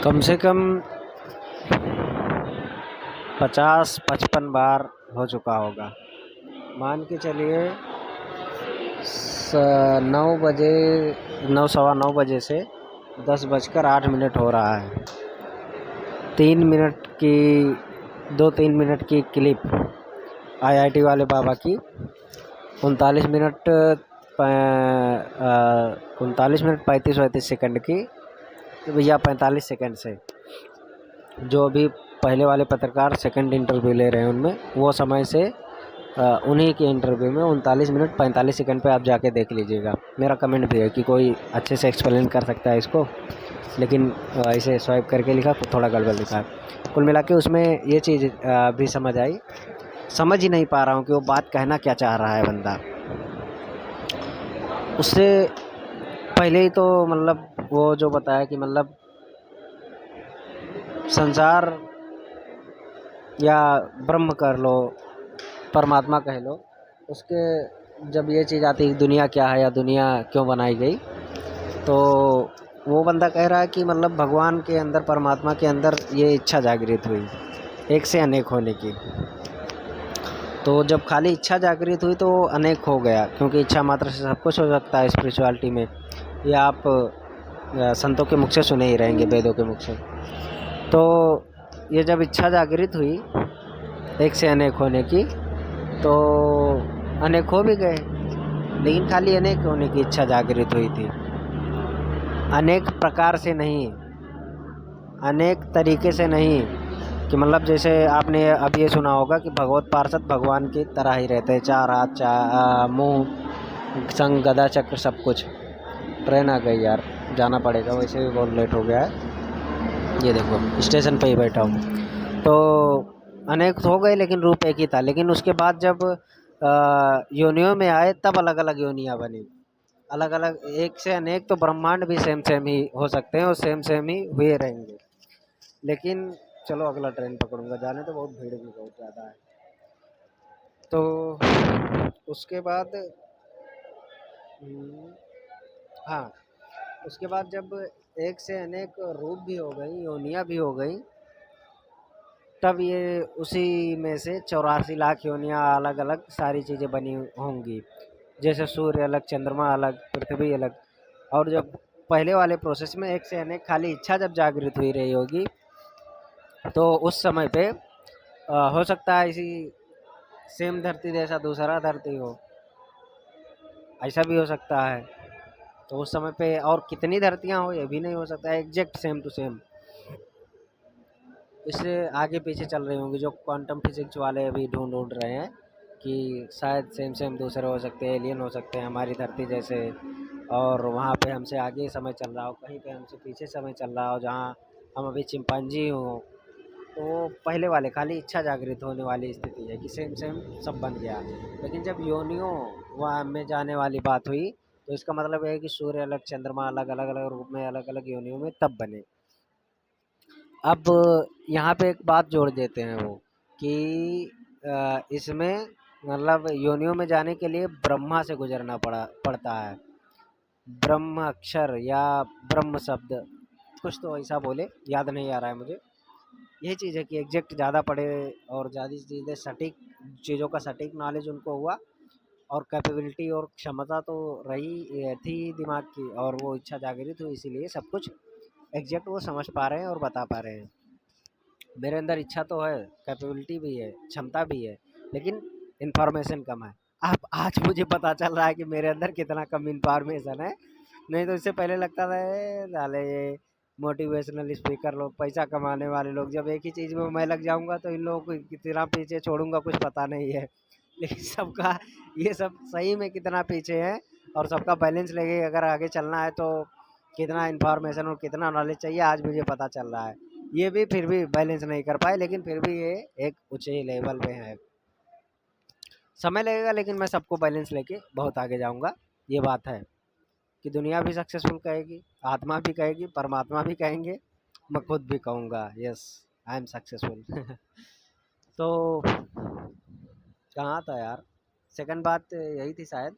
कम से कम 50-55 बार हो चुका होगा। मान के चलिए 9 बजे, 9 सवा 9 बजे से 10:08 हो रहा है। 2-3 मिनट की क्लिप आईआईटी वाले बाबा की 39 मिनट 35 सेकंड की या 45 सेकंड से, जो अभी पहले वाले पत्रकार सेकंड इंटरव्यू ले रहे हैं उनमें, वो समय से उन्हीं के इंटरव्यू में 39 मिनट 45 सेकंड पे आप जाके देख लीजिएगा। मेरा कमेंट भी है कि कोई अच्छे से एक्सप्लेन कर सकता है इसको, लेकिन ऐसे स्वाइप करके लिखा तो थोड़ा गड़बड़ लिखा है। कुल मिला के उसमें ये चीज़ भी समझ आई, समझ ही नहीं पा रहा हूँ कि वो बात कहना क्या चाह रहा है बंदा। उससे पहले ही तो मतलब वो जो बताया कि मतलब संसार या ब्रह्म कर लो, परमात्मा कह लो, उसके जब ये चीज़ आती है दुनिया क्या है या दुनिया क्यों बनाई गई, तो वो बंदा कह रहा है कि मतलब भगवान के अंदर, परमात्मा के अंदर ये इच्छा जागृत हुई एक से अनेक होने की। तो जब खाली इच्छा जागृत हुई तो अनेक हो गया, क्योंकि इच्छा मात्र से सब कुछ हो सकता है स्पिरिचुअलिटी में। ये आप संतों के मुख से सुने ही रहेंगे, वेदों के मुख से। तो ये जब इच्छा जागृत हुई एक से अनेक होने की, तो अनेक हो भी गए, लेकिन खाली अनेक होने की इच्छा जागृत हुई थी, अनेक प्रकार से नहीं, अनेक तरीके से नहीं। कि मतलब जैसे आपने अब ये सुना होगा कि भगवत पार्षद भगवान की तरह ही रहते हैं, 4 हाथ, मुँह, संग, गदा, चक्र, सब कुछ। ट्रेन आ गई यार, जाना पड़ेगा, वैसे भी बहुत लेट हो गया है। ये देखो स्टेशन पे ही बैठा हूँ। तो अनेक हो गए लेकिन रूप एक ही था। लेकिन उसके बाद जब योनियों में आए तब अलग अलग योनियाँ बनी, अलग अलग, एक से अनेक। तो ब्रह्मांड भी सेम सेम ही हो सकते हैं और सेम सेम ही हुए रहेंगे। लेकिन चलो अगला ट्रेन पकड़ूंगा, जाने तो बहुत भीड़ भी बहुत ज़्यादा है। तो उसके बाद हाँ, उसके बाद जब एक से अनेक रूप भी हो गई, योनियाँ भी हो गई, तब ये उसी में से 84 लाख योनियाँ अलग अलग सारी चीज़ें बनी होंगी। जैसे सूर्य अलग, चंद्रमा अलग, पृथ्वी अलग। और जब पहले वाले प्रोसेस में एक से अनेक खाली इच्छा जब जागृत हुई रही होगी, तो उस समय पे हो सकता है इसी सेम धरती जैसा दूसरा धरती हो, ऐसा भी हो सकता है। तो उस समय पे और कितनी धरतियां हो ये भी नहीं हो सकता है एग्जैक्ट सेम टू सेम। इससे आगे पीछे चल रही होंगी, जो क्वांटम फिजिक्स वाले अभी ढूंढ रहे हैं कि शायद सेम सेम दूसरे हो सकते हैं, एलियन हो सकते हैं हमारी धरती जैसे। और वहाँ पे हमसे आगे समय चल रहा हो, कहीं पे हमसे पीछे समय चल रहा हो, जहाँ हम अभी चिंपांजी हो। तो पहले वाले खाली इच्छा जागृत होने वाली स्थिति है कि सेम सेम सब बन गया। लेकिन जब योनियों वहाँ में जाने वाली बात हुई, तो इसका मतलब है कि सूर्य अलग, चंद्रमा अलग, अलग अलग रूप में, अलग अलग योनियों में तब बने। अब यहाँ पे एक बात जोड़ देते हैं वो कि इसमें मतलब योनियों में जाने के लिए ब्रह्मा से गुजरना पड़ता है। ब्रह्म अक्षर या ब्रह्म शब्द, कुछ तो ऐसा बोले, याद नहीं आ रहा है मुझे। यही चीज़ है कि एग्जैक्ट ज़्यादा पढ़े और ज़्यादा चीज़ें सटीक, चीज़ों का सटीक नॉलेज उनको हुआ, और कैपेबिलिटी और क्षमता तो रही थी दिमाग की, और वो इच्छा जागृत हुई, इसीलिए सब कुछ एग्जैक्ट वो समझ पा रहे हैं और बता पा रहे हैं। मेरे अंदर इच्छा तो है, कैपेबिलिटी भी है, क्षमता भी है, लेकिन इन्फॉर्मेशन कम है। अब आज मुझे पता चल रहा है कि मेरे अंदर कितना कम इन्फॉर्मेशन है। नहीं तो इससे पहले लगता था साले ये मोटिवेशनल स्पीकर लोग, पैसा कमाने वाले लोग, जब एक ही चीज़ में मैं लग जाऊंगा तो इन लोगों को कितना पीछे छोड़ूंगा कुछ पता नहीं है। लेकिन सबका ये सब सही में कितना पीछे है, और सबका बैलेंस लेके अगर आगे चलना है तो कितना इन्फॉर्मेशन और कितना नॉलेज चाहिए, आज मुझे पता चल रहा है। ये भी फिर भी बैलेंस नहीं कर पाए, लेकिन फिर भी ये एक ऊंचे लेवल पे है। समय लगेगा, लेकिन मैं सबको बैलेंस लेके बहुत आगे जाऊंगा। ये बात है कि दुनिया भी सक्सेसफुल कहेगी, आत्मा भी कहेगी, परमात्मा भी कहेंगे, मैं खुद भी कहूँगा यस आई एम सक्सेसफुल। तो कहाँ था यार, सेकंड बात यही थी शायद,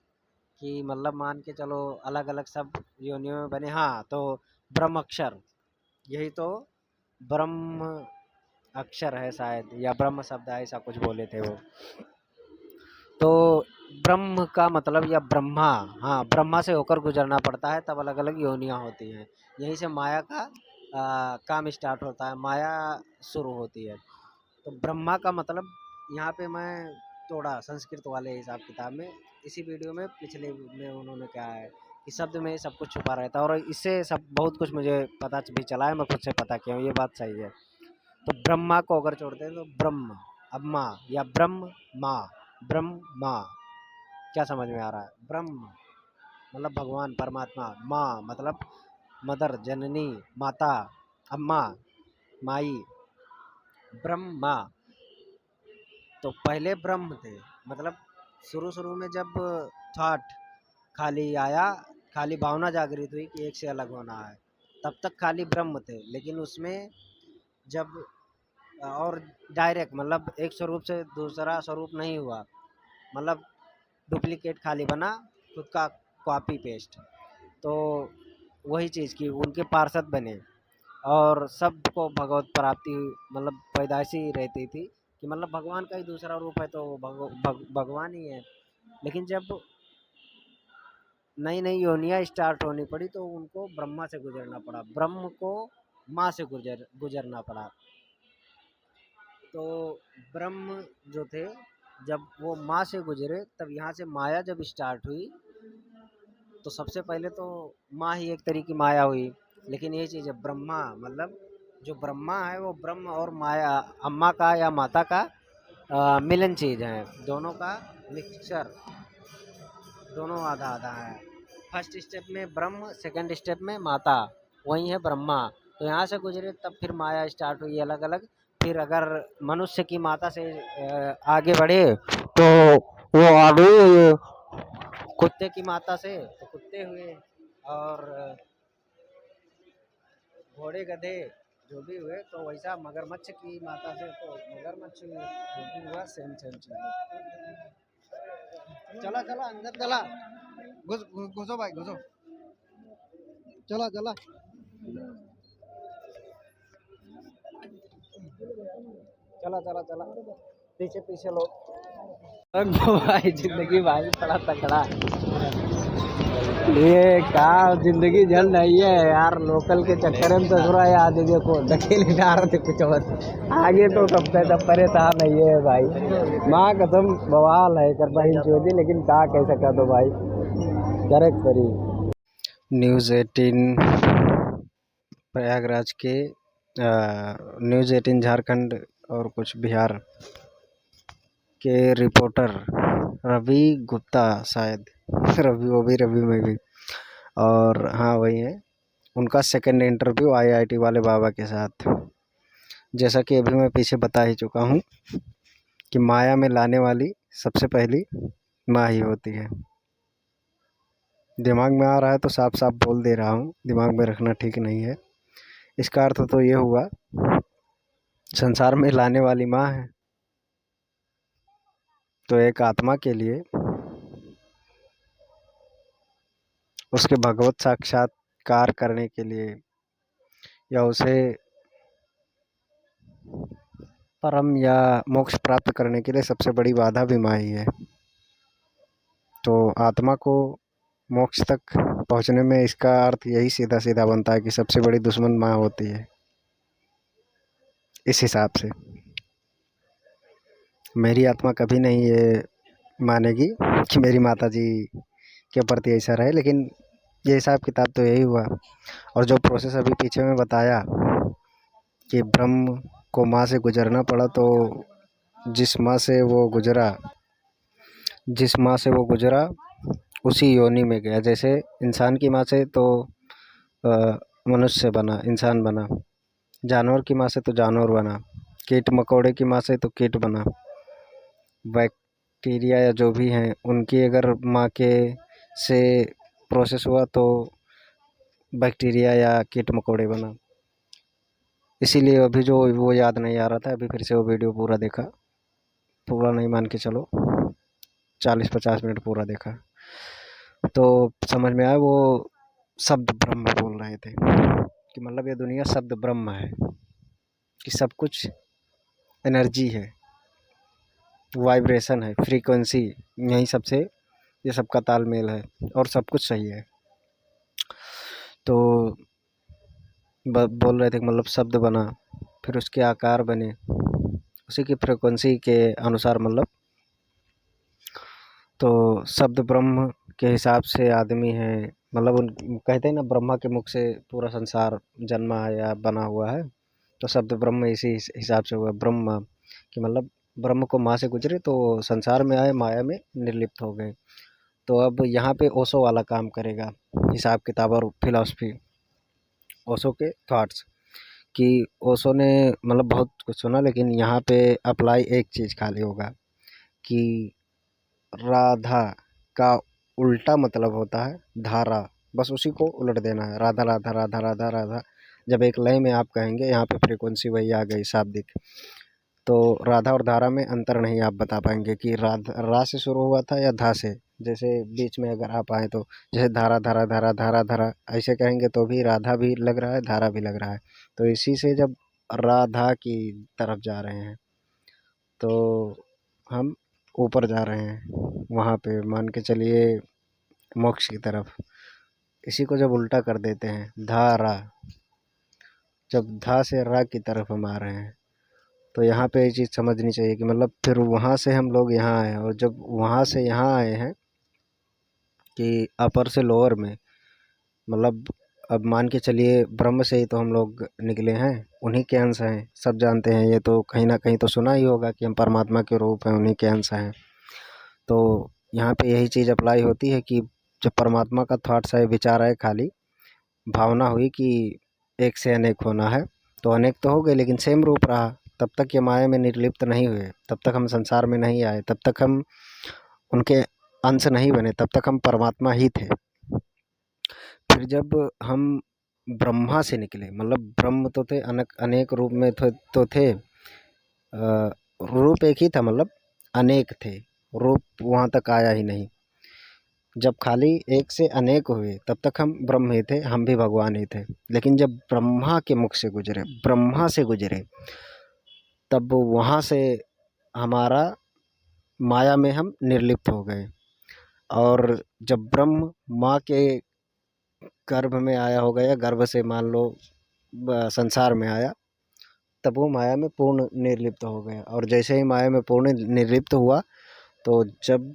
कि मतलब मान के चलो अलग अलग सब योनियों में बने। हाँ, तो ब्रह्म अक्षर, यही तो ब्रह्म अक्षर है शायद, या ब्रह्म शब्द है, ऐसा कुछ बोले थे वो। तो ब्रह्म का मतलब या ब्रह्मा, हाँ, ब्रह्मा से होकर गुजरना पड़ता है, तब अलग अलग योनियां होती हैं। यहीं से माया का काम स्टार्ट होता है, माया शुरू होती है। तो ब्रह्मा का मतलब यहाँ पे मैं थोड़ा संस्कृत वाले हिसाब किताब में, इसी वीडियो में पिछले में उन्होंने कहा है कि शब्द में सब कुछ छुपा रहता है, और इससे सब बहुत कुछ मुझे पता भी चला है, मैं खुद से पता किया हूँ, ये बात सही है। तो ब्रह्मा को अगर छोड़ते हैं तो ब्रह्म, अब माँ या ब्रह्म माँ, ब्रह्म माँ, क्या समझ में आ रहा है? ब्रह्म मतलब भगवान परमात्मा, माँ मतलब मदर जननी माता, अम्मा माई, ब्रह्मा। तो पहले ब्रह्म थे, मतलब शुरू शुरू में जब थॉट खाली आया, खाली भावना जागृत हुई कि एक से अलग होना है, तब तक खाली ब्रह्म थे। लेकिन उसमें जब और डायरेक्ट मतलब एक स्वरूप से दूसरा स्वरूप नहीं हुआ, मतलब डुप्लीकेट खाली बना, खुद का कॉपी पेस्ट। तो वही चीज़ की उनके पार्षद बने, और सबको भगवत प्राप्ति मतलब पैदाइशी रहती थी कि मतलब भगवान का ही दूसरा रूप है, तो भगवान ही है। लेकिन जब नई नई योनियाँ स्टार्ट होनी पड़ी तो उनको ब्रह्मा से गुजरना पड़ा, ब्रह्म को माँ से गुजरना पड़ा। तो ब्रह्म जो थे, जब वो माँ से गुजरे, तब यहाँ से माया जब स्टार्ट हुई, तो सबसे पहले तो माँ ही एक तरह की माया हुई। लेकिन ये चीज़ है, ब्रह्मा मतलब जो ब्रह्मा है वो ब्रह्म और माया, अम्मा का या माता का मिलन चीज़ है, दोनों का मिक्सचर, दोनों आधा आधा है। फर्स्ट स्टेप में ब्रह्म, सेकंड स्टेप में माता, वही है ब्रह्मा। तो यहाँ से गुजरे तब फिर माया स्टार्ट हुई अलग अलग। फिर अगर मनुष्य की माता से आगे बढ़े तो वो आ गई कुत्ते की माता से, तो कुत्ते हुए, और घोड़े गधे जो भी हुए, तो वैसा मगरमच्छ की माता से तो मगरमच्छ हुए, जो भी हुआ सेम सेम चीज़। चला चला अंदर चला, घुसो भाई घुसो, चला चला, चला चला चला, पीछे पीछे लो। भाई जिंदगी भाई बड़ा तकड़ा, ये का जिंदगी जल रही है यार, लोकल के चक्कर में तो थोड़ा याद देखो धकेले जा रहे थे कुछ और आगे, तो सब तब परेशान नहीं है भाई, माँ कसम बवाल है कर बहन चोदी, लेकिन क्या कह सका तो भाई, करेक्ट करी। न्यूज़ 18 प्रयागराज के, न्यूज़ 18 झारखंड और कुछ बिहार के रिपोर्टर रवि गुप्ता शायद, रवि, वो भी रवि में भी, और हाँ वही है, उनका सेकंड इंटरव्यू आईआईटी वाले बाबा के साथ। जैसा कि अभी मैं पीछे बता ही चुका हूँ कि माया में लाने वाली सबसे पहली माँ ही होती है। दिमाग में आ रहा है तो साफ साफ बोल दे रहा हूँ, दिमाग में रखना ठीक नहीं है। इसका अर्थ तो ये हुआ, संसार में लाने वाली माँ है, तो एक आत्मा के लिए उसके भगवत साक्षात्कार करने के लिए, या उसे परम या मोक्ष प्राप्त करने के लिए सबसे बड़ी बाधा भी माँ ही है। तो आत्मा को मोक्ष तक पहुंचने में इसका अर्थ यही सीधा सीधा बनता है कि सबसे बड़ी दुश्मन माँ होती है। इस हिसाब से मेरी आत्मा कभी नहीं ये मानेगी कि मेरी माता जी के प्रति ऐसा रहे, लेकिन ये हिसाब किताब तो यही हुआ। और जो प्रोसेस अभी पीछे में बताया कि ब्रह्म को माँ से गुजरना पड़ा, तो जिस माँ से वो गुजरा, जिस माँ से वो गुजरा उसी योनि में गया। जैसे इंसान की माँ से तो मनुष्य बना, इंसान बना, जानवर की माँ से तो जानवर बना, कीट मकोड़े की माँ से तो कीट बना, बैक्टीरिया या जो भी हैं उनकी अगर माँ के से प्रोसेस हुआ तो बैक्टीरिया या कीट मकोड़े बना। इसीलिए अभी जो वो याद नहीं आ रहा था, अभी फिर से वो वीडियो पूरा देखा, पूरा नहीं मान के चलो 40-50 मिनट पूरा देखा, तो समझ में आया वो शब्द ब्रह्म बोल रहे थे, कि मतलब ये दुनिया शब्द ब्रह्म है, कि सब कुछ एनर्जी है, वाइब्रेशन है, फ्रीक्वेंसी, यही सबसे ये सबका तालमेल है और सब कुछ सही है। तो बोल रहे थे कि मतलब शब्द बना, फिर उसके आकार बने, उसी की फ्रीक्वेंसी के अनुसार मतलब, तो शब्द ब्रह्म के हिसाब से आदमी है, मतलब उन कहते हैं ना ब्रह्मा के मुख से पूरा संसार जन्मा है या बना हुआ है, तो शब्द ब्रह्म इसी हिसाब से हुआ ब्रह्म, कि मतलब ब्रह्म को माँ से गुजरे तो संसार में आए, माया में निर्लिप्त हो गए। तो अब यहाँ पे ओशो वाला काम करेगा, हिसाब किताब और फिलॉसफी, ओशो के थॉट्स, कि ओशो ने मतलब बहुत कुछ सुना, लेकिन यहाँ पे अप्लाई एक चीज़ खाली होगा कि राधा का उल्टा मतलब होता है धारा, बस उसी को उलट देना है, राधा राधा राधा राधा राधा। जब एक लय में आप कहेंगे, यहाँ पे फ्रीक्वेंसी वही आ गई शाब्दिक, तो राधा और धारा में अंतर नहीं आप बता पाएंगे कि राधा रा से शुरू हुआ था या धा से। जैसे बीच में अगर आप आए तो जैसे धारा धारा धारा धारा धारा ऐसे कहेंगे तो भी राधा भी लग रहा है, धारा भी लग रहा है। तो इसी से जब राधा की तरफ जा रहे हैं तो हम ऊपर जा रहे हैं, वहाँ पे मान के चलिए मोक्ष की तरफ। इसी को जब उल्टा कर देते हैं धारा, जब धा से रा की तरफ हम आ रहे हैं, तो यहाँ पे ये चीज़ समझनी चाहिए कि मतलब फिर वहाँ से हम लोग यहाँ आए हैं, और जब वहाँ से यहाँ आए हैं कि अपर से लोअर में, मतलब अब मान के चलिए ब्रह्म से ही तो हम लोग निकले हैं, उन्हीं के अंश हैं, सब जानते हैं ये तो, कहीं ना कहीं तो सुना ही होगा कि हम परमात्मा के रूप हैं, उन्हीं के अंश हैं। तो यहाँ पे यही चीज़ अप्लाई होती है कि जब परमात्मा का थॉट्स है, विचार है, खाली भावना हुई कि एक से अनेक होना है, तो अनेक तो हो गए लेकिन सेम रूप रहा, तब तक ये माया में निर्लिप्त नहीं हुए, तब तक हम संसार में नहीं आए, तब तक हम उनके अंश नहीं बने, तब तक हम परमात्मा ही थे। फिर जब हम ब्रह्मा से निकले, मतलब ब्रह्म तो थे, अनेक अनेक रूप में तो थे, रूप एक ही था, मतलब अनेक थे, रूप वहाँ तक आया ही नहीं। जब खाली एक से अनेक हुए तब तक हम ब्रह्म ही थे, हम भी भगवान ही थे। लेकिन जब ब्रह्मा के मुख से गुजरे, ब्रह्मा से गुजरे, तब वहाँ से हमारा माया में हम निर्लिप्त हो गए। और जब ब्रह्म माँ के गर्भ में आया होगा, या गर्भ से मान लो संसार में आया, तब वो माया में पूर्ण निर्लिप्त हो गया। और जैसे ही माया में पूर्ण निर्लिप्त हुआ, तो जब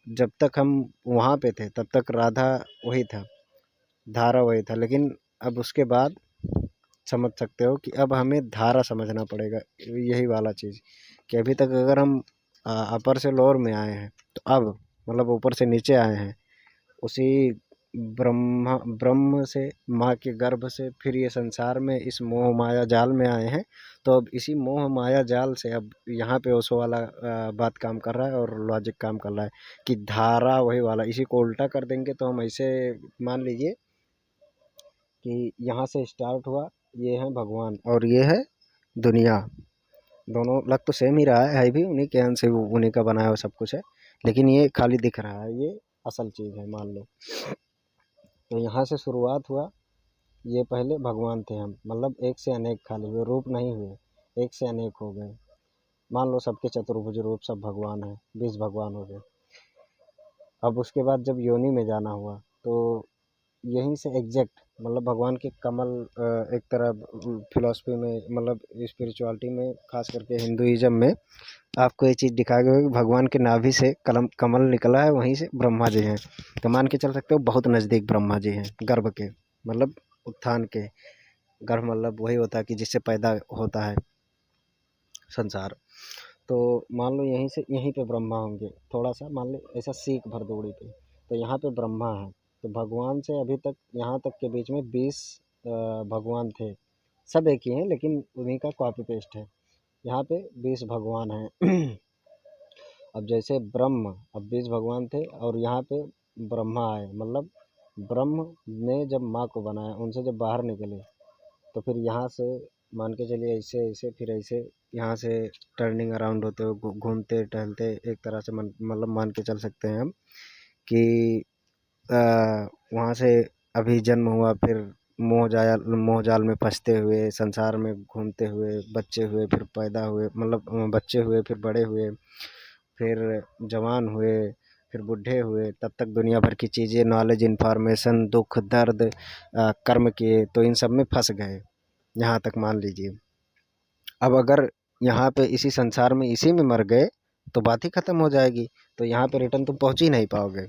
जब तक हम वहाँ पे थे तब तक राधा वही था, धारा वही था। लेकिन अब उसके बाद समझ सकते हो कि अब हमें धारा समझना पड़ेगा, यही वाला चीज़, कि अभी तक अगर हम अपर से लोअर में आए हैं, तो अब मतलब ऊपर से नीचे आए हैं, उसी ब्रह्म से, माँ के गर्भ से, फिर ये संसार में इस मोह माया जाल में आए हैं। तो अब इसी मोह माया जाल से अब यहाँ पे ओशो वाला बात काम कर रहा है, और लॉजिक काम कर रहा है कि धारा वही वाला, इसी को उल्टा कर देंगे तो हम ऐसे मान लीजिए कि यहाँ से स्टार्ट हुआ, ये है भगवान और ये है दुनिया, दोनों लग तो सेम ही रहा है भी उन्हीं के अंश से, वो उन्हीं का बनाया हुआ सब कुछ है, लेकिन ये खाली दिख रहा है, ये असल चीज़ है मान लो। तो यहाँ से शुरुआत हुआ, ये पहले भगवान थे हम, मतलब एक से अनेक खाली हुए, रूप नहीं हुए, एक से अनेक हो गए। मान लो सबके चतुर्भुज रूप सब भगवान है, 20 भगवान हो गए। अब उसके बाद जब योनि में जाना हुआ, तो यहीं से एग्जैक्ट मतलब भगवान के कमल, एक तरह फिलॉसफी में, मतलब स्पिरिचुअलिटी में, खास करके हिंदुइज्म में आपको ये चीज़ दिखाया गया है कि भगवान के नाभि से कमल निकला है, वहीं से ब्रह्मा जी हैं। तो मान के चल सकते हो बहुत नज़दीक ब्रह्मा जी हैं गर्भ के, मतलब उत्थान के। गर्भ मतलब वही होता है कि जिससे पैदा होता है संसार। तो मान लो यहीं से, यहीं पे ब्रह्मा होंगे, थोड़ा सा मान लो ऐसा सीख भर दूरी पे, तो यहाँ पे ब्रह्मा है। तो भगवान से अभी तक यहाँ तक के बीच में 20 भगवान थे, सब एक ही हैं लेकिन उन्हीं का कॉपी पेस्ट है। यहाँ पे 20 भगवान हैं। अब जैसे ब्रह्म, अब 20 भगवान थे और यहाँ पे ब्रह्मा आए, मतलब ब्रह्म ने जब माँ को बनाया, उनसे जब बाहर निकले, तो फिर यहाँ से मान के चलिए ऐसे ऐसे, फिर ऐसे यहाँ से टर्निंग अराउंड होते हुए घूमते टहलते, एक तरह से मतलब मान के चल सकते हैं हम कि वहाँ से अभी जन्म हुआ, फिर मोह जाल में फंसते हुए, संसार में घूमते हुए, बच्चे हुए फिर पैदा हुए, मतलब बच्चे हुए फिर बड़े हुए, फिर जवान हुए, फिर बूढ़े हुए, तब तक दुनिया भर की चीज़ें, नॉलेज, इन्फॉर्मेशन, दुख दर्द, कर्म किए तो इन सब में फंस गए। यहाँ तक मान लीजिए। अब अगर यहाँ पे इसी संसार में इसी में मर गए तो बात ही खत्म हो जाएगी। तो यहाँ पे रिटर्न तुम पहुँच ही नहीं पाओगे।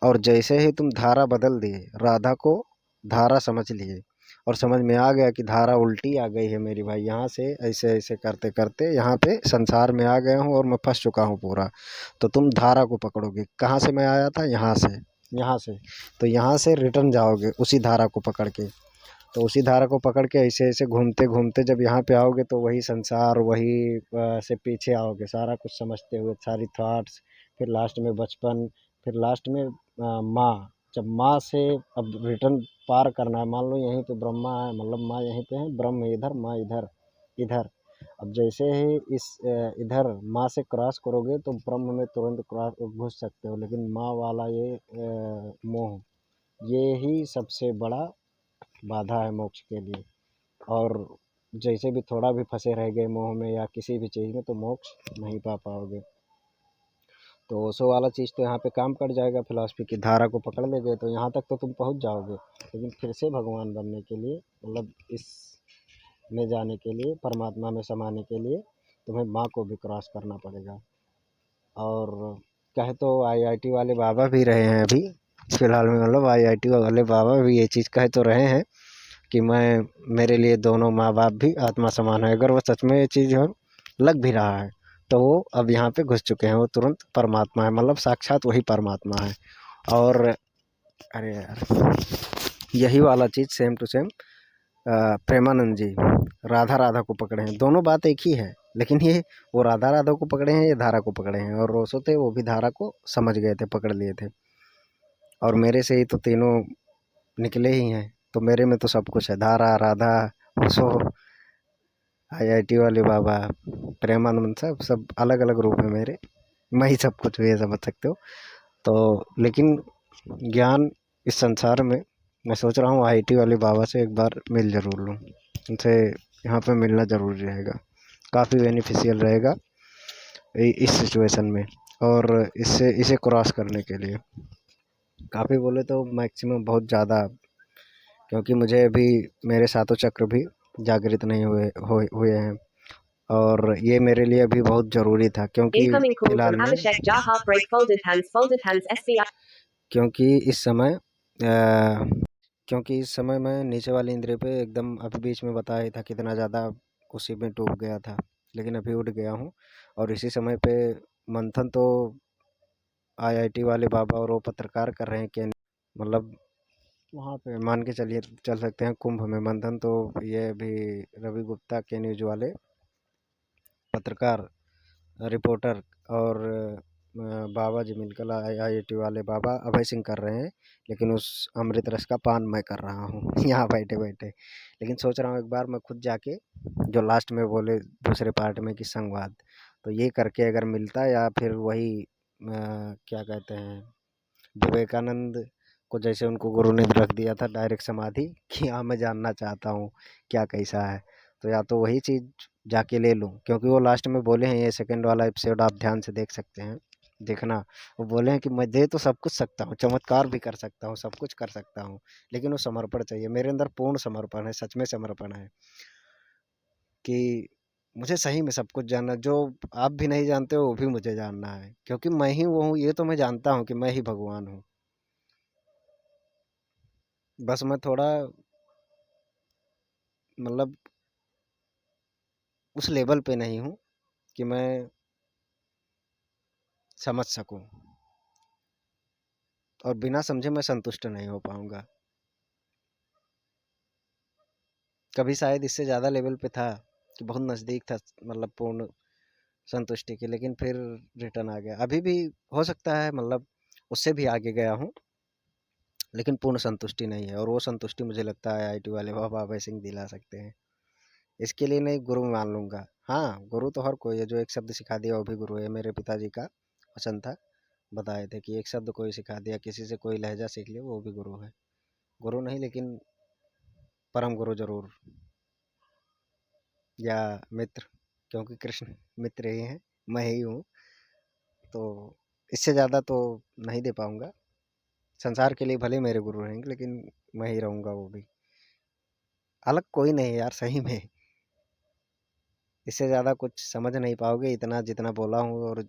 और जैसे ही तुम धारा बदल दिए, राधा को धारा समझ लिए और समझ में आ गया कि धारा उल्टी आ गई है मेरी भाई, यहाँ से ऐसे ऐसे करते करते यहाँ पे संसार में आ गया हूँ और मैं फंस चुका हूँ पूरा। तो तुम धारा को पकड़ोगे, कहाँ से मैं आया था, यहाँ से, यहाँ से। तो यहाँ से रिटर्न जाओगे उसी धारा को पकड़ के। तो उसी धारा को पकड़ के ऐसे ऐसे घूमते घूमते जब यहाँ पे आओगे तो वही संसार, वही से पीछे आओगे सारा कुछ समझते हुए, सारी थॉट्स, फिर लास्ट में बचपन, फिर लास्ट में माँ। जब माँ से अब रिटर्न पार करना है, मान लो यहीं पे ब्रह्मा है, मतलब माँ यहीं पे है, ब्रह्म इधर, माँ इधर, इधर। अब जैसे ही इस इधर माँ से क्रॉस करोगे तो ब्रह्म में तुरंत क्रॉस घुस सकते हो, लेकिन माँ वाला ये मोह, ये ही सबसे बड़ा बाधा है मोक्ष के लिए। और जैसे भी थोड़ा भी फंसे रह गए मोह में या किसी भी चीज़ में तो मोक्ष नहीं पा पाओगे। तो ओशो वाला चीज़ तो यहाँ पे काम कर जाएगा, फिलॉसफी की धारा को पकड़ ले गए तो यहाँ तक तो तुम पहुँच जाओगे। लेकिन फिर से भगवान बनने के लिए, मतलब इस में जाने के लिए, परमात्मा में समाने के लिए तुम्हें माँ को भी क्रॉस करना पड़ेगा। और कहे तो आईआईटी वाले बाबा भी रहे हैं अभी फिलहाल में, मतलब आईआईटी वाले बाबा भी ये चीज़ कहे तो रहे हैं कि मैं, मेरे लिए दोनों माँ बाप भी आत्मा समान है। अगर वो सच में ये चीज़ हो, लग भी रहा है, तो वो अब यहाँ पे घुस चुके हैं, वो तुरंत परमात्मा है, मतलब साक्षात वही परमात्मा है। और अरे यार, यही वाला चीज़ सेम टू सेम प्रेमानंद जी राधा राधा को पकड़े हैं, दोनों बात एक ही है। लेकिन ये, वो राधा राधा को पकड़े हैं, ये धारा को पकड़े हैं। और रोसो थे, वो भी धारा को समझ गए थे, पकड़ लिए थे। और मेरे से ही तो तीनों निकले ही हैं। तो मेरे में तो सब कुछ है, धारा, राधा, ओशो, आईआईटी वाले बाबा, प्रेमानंद, सब सब अलग अलग रूप है मेरे। मैं ही सब कुछ हूँ, ये समझ सकते हो। तो लेकिन ज्ञान इस संसार में, मैं सोच रहा हूँ आईआईटी वाले बाबा से एक बार मिल ज़रूर लूँ, उनसे यहाँ पे मिलना ज़रूरी रहेगा, काफ़ी बेनिफिशियल रहेगा इस सिचुएशन में। और इससे इसे क्रॉस करने के लिए काफ़ी बोले तो मैक्सिमम बहुत ज़्यादा, क्योंकि मुझे अभी मेरे सातों चक्र भी जागृत नहीं हुए हैं। और ये मेरे लिए अभी बहुत ज़रूरी था, क्योंकि Incoming call फिलहाल from में, Abhishek Jha. Break folded hands SBI. क्योंकि इस समय क्योंकि इस समय मैं नीचे वाली इंद्रिय पे एकदम, अभी बीच में बताया था कितना ज़्यादा उसी में डूब गया था, लेकिन अभी उठ गया हूँ। और इसी समय पे मंथन तो आईआईटी वाले बाबा और वो पत्रकार कर रहे हैं कि, मतलब वहाँ पे मान के चलिए, चल सकते हैं कुंभ में मंथन। तो ये अभी रवि गुप्ता के न्यूज़ वाले पत्रकार, रिपोर्टर, और बाबा जी मिलकर आईआईटी वाले बाबा अभय सिंह कर रहे हैं। लेकिन उस अमृत रस का पान मैं कर रहा हूँ यहाँ बैठे बैठे। लेकिन सोच रहा हूँ एक बार मैं खुद जाके, जो लास्ट में बोले दूसरे पार्ट में कि संवाद, तो ये करके अगर मिलता, या फिर वही क्या कहते हैं, विवेकानंद को जैसे उनको गुरु ने रख दिया था डायरेक्ट समाधि कि हाँ मैं जानना चाहता हूँ क्या कैसा है, तो या तो वही चीज़ जाके ले लूँ। क्योंकि वो लास्ट में बोले हैं, ये सेकंड वाला एपिसोड आप ध्यान से देख सकते हैं, देखना। वो बोले हैं कि मैं दे तो सब कुछ सकता हूँ, चमत्कार भी कर सकता हूँ, सब कुछ कर सकता हूँ, लेकिन वो समर्पण चाहिए। मेरे अंदर पूर्ण समर्पण है, सच में समर्पण है कि मुझे सही में सब कुछ जानना, जो आप भी नहीं जानते हो वो भी मुझे जानना है, क्योंकि मैं ही वो हूँ, ये तो मैं जानता हूँ कि मैं ही भगवान हूँ। बस मैं थोड़ा, मतलब उस लेवल पे नहीं हूँ कि मैं समझ सकूँ, और बिना समझे मैं संतुष्ट नहीं हो पाऊँगा। कभी शायद इससे ज़्यादा लेवल पे था कि बहुत नज़दीक था, मतलब पूर्ण संतुष्टि के, लेकिन फिर रिटर्न आ गया। अभी भी हो सकता है, मतलब उससे भी आगे गया हूँ, लेकिन पूर्ण संतुष्टि नहीं है। और वो संतुष्टि मुझे लगता है आईआईटी वाले बाबा अभय सिंह दिला सकते हैं। इसके लिए नहीं गुरु मान लूँगा। हाँ, गुरु तो हर कोई है, जो एक शब्द सिखा दिया वो भी गुरु है। मेरे पिताजी का वचन था, बताए थे कि एक शब्द कोई सिखा दिया, किसी से कोई लहजा सीख लिया, वो भी गुरु है। गुरु नहीं, लेकिन परम गुरु जरूर, या मित्र, क्योंकि कृष्ण मित्र ही हैं, मैं ही हूँ। तो इससे ज़्यादा तो नहीं दे पाऊँगा। संसार के लिए भले मेरे गुरु रहेंगे, लेकिन मैं ही रहूँगा, वो भी अलग कोई नहीं है यार, सही में। इससे ज़्यादा कुछ समझ नहीं पाओगे, इतना जितना बोला हूँ और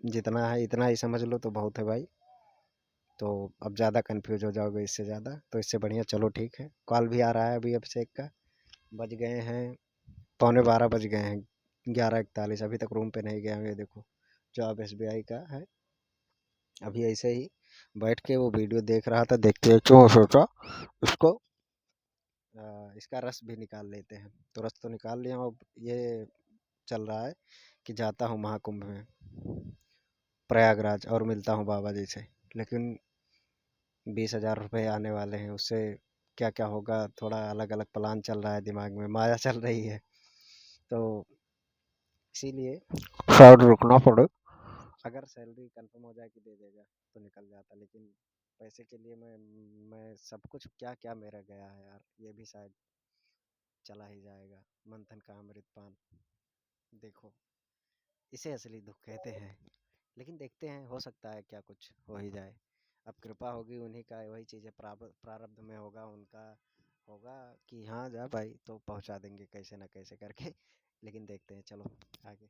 जितना है इतना ही समझ लो तो बहुत है भाई। तो अब ज़्यादा कंफ्यूज हो जाओगे इससे ज़्यादा, तो इससे बढ़िया चलो ठीक है। कॉल भी आ रहा है अभी अभिषेक का। बज गए हैं पौने 12 बज गए हैं, 11:41, अभी तक रूम पे नहीं गया हूँ। ये देखो जॉब एसबीआई का है। अभी ऐसे ही बैठ के वो वीडियो देख रहा था, देखते क्यों सोचा उसको इसका रस भी निकाल लेते हैं। तो रस तो निकाल लिया, अब ये चल रहा है कि जाता हूँ महाकुंभ में प्रयागराज और मिलता हूँ बाबा जी से। लेकिन 20,000 रुपये आने वाले हैं, उससे क्या क्या होगा, थोड़ा अलग अलग प्लान चल रहा है दिमाग में, माया चल रही है। तो इसीलिए शायद रुकना पड़े। अगर सैलरी कंफर्म हो जाए कि दे देगा तो निकल जाता, लेकिन पैसे के लिए मैं सब कुछ क्या क्या मेरा गया है यार, ये भी शायद चला ही जाएगा। मंथन का अमृत पान, देखो इसे असली दुख कहते हैं। लेकिन देखते हैं, हो सकता है क्या कुछ हो ही जाए। अब कृपा होगी उन्हीं का, वही चीज़ें प्रारब्ध में होगा उनका, होगा कि हाँ जा भाई तो पहुंचा देंगे कैसे ना कैसे करके। लेकिन देखते हैं, चलो आगे।